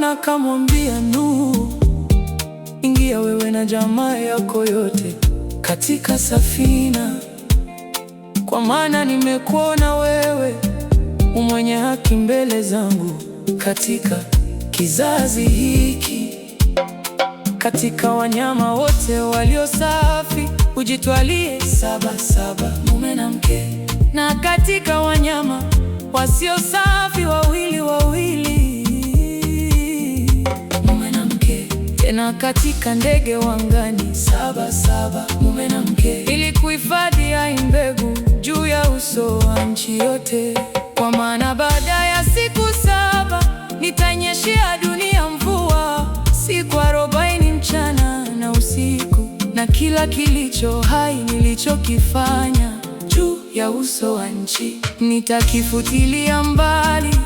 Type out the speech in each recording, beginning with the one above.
Bwana akamwambia Nuhu, ingia wewe na jamaa yako yote katika safina, kwa maana nimekuona wewe mwenye haki mbele zangu katika kizazi hiki. Katika wanyama wote walio safi ujitwalie 7 mume na mke, na katika wanyama wasio safi 2 mume na mke. Tena katika ndege wa angani 7 mume na mke, ili kuhifadhi hai mbegu juu ya uso wa nchi yote. Kwa maana baada ya siku 7 nitanyeshea dunia mvua siku 40 mchana na usiku, na kila kilicho hai nilichokifanya juu ya uso wa nchi nitakifutilia mbali.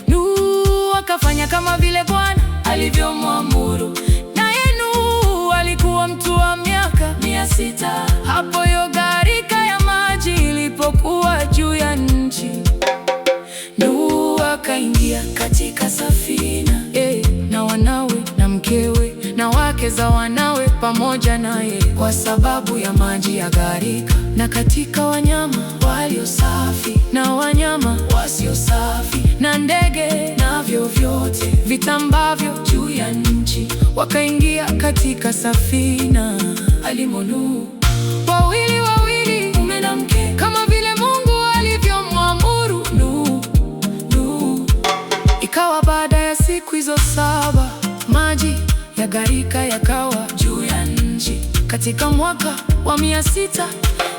Nuhu akafanya kama vile Bwana alivyomwamuru, naye Nuhu alikuwa mtu wa miaka 600 hapo hiyo gharika ya maji ilipokuwa juu ya nchi. Nuhu akaingia katika safina, na wanawe na mkewe na wake za wanawe pamoja naye, kwa sababu ya maji ya gharika. Na katika wanyama walio safi na wanyama wasio safi na ndege na vyovyote vitambavyo juu ya nchi wakaingia katika safina alimo Nuhu, 2 mume na mke, kama vile Mungu alivyomwamuru Nuhu. Ikawa baada ya siku hizo 7 maji ya gharika yakawa juu ya nchi katika mwaka wa 600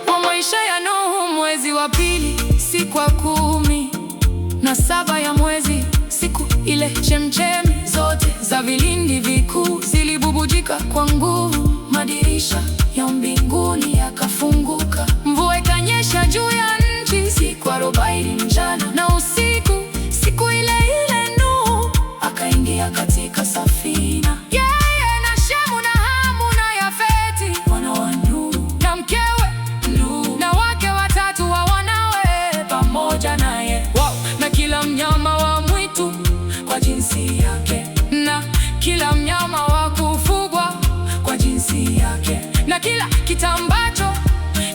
wa maisha ya Nuhu, mwezi wa 2 siku ya 17 ya mwezi. Siku ile chemchemi zote za vilindi vikuu zilibubujika kwa nguvu, madirisha ya mbinguni yakafunguka, mvua ikanyesha juu ya nchi siku 40 mchana na usiku. Siku ile ile Nuhu akaingia katika safina, yeye na Shemu na Hamu na Yafeti, wana wa Nuhu, na mkewe Nuhu na wake 3 wa wanawe pamoja naye, na kila mnyama wa mwitu kwa jinsi yake, na kila mnyama wa kufugwa kwa jinsi yake, na kila kitambacho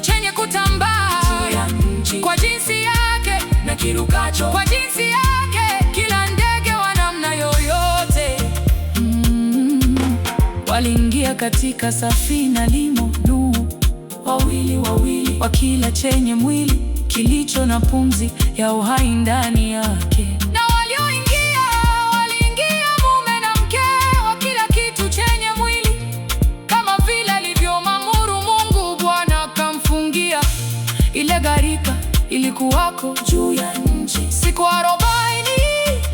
chenye kutambaa juu ya nchi kwa jinsi yake, na kirukacho kwa jinsi yake, kila ndege wa namna yoyote. Waliingia katika safina limo Nuhu, 2 wa kila chenye mwili kilicho na pumzi ya uhai ndani yake. Na waliingia mume na mke wa kila kitu chenye mwili, kama vile alivyomwamuru Mungu. Bwana akamfungia ile gharika ilikuwako juu ya nchi siku 40,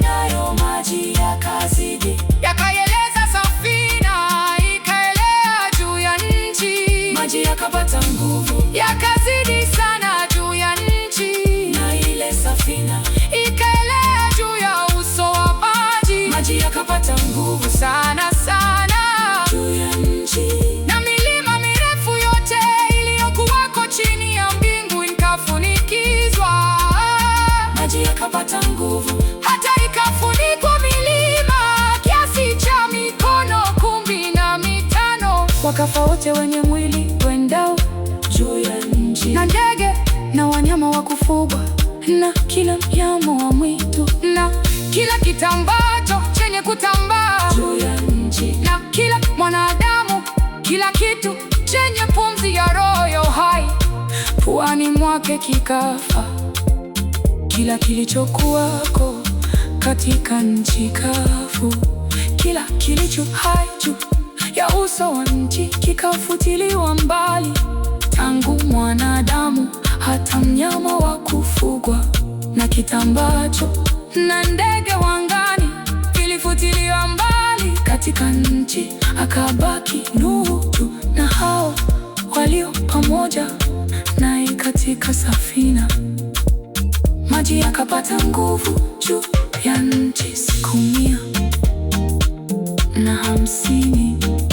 nayo maji yakazidi yakaieleza safina, ikaelea juu ya nchi. Maji yakapata nguvu yakazidi sana juu ya nchi, na ile safina ikaelea juu ya uso wa maji. Maji yakapata nguvu sana sana juu ya nchi, na milima mirefu yote iliyokuwako chini ya mbingu ikafunikizwa. Maji yakapata nguvu hata ikafunikwa milima kiasi cha mikono 15. Wakafa wote wenye mwili wendao juu ya nchi, na ndege na wanyama wa kufugwa, na kila mnyama wa mwitu, na kila kitambacho chenye kutambaa juu ya nchi, na kila mwanadamu, kila kitu chenye pumzi ya roho ya uhai puani mwake kikafa. Kila kilichokuwako katika nchi kavu, kila kilicho hai juu ya uso wa nchi kikafutiliwa mbali, tangu mwanadamu hata mnyama wa kufugwa na kitambacho na ndege wa angani vilifutiliwa mbali katika nchi. Akabaki Nuhu tu na hao walio pamoja naye katika safina. Maji yakapata nguvu juu ya nchi siku 150.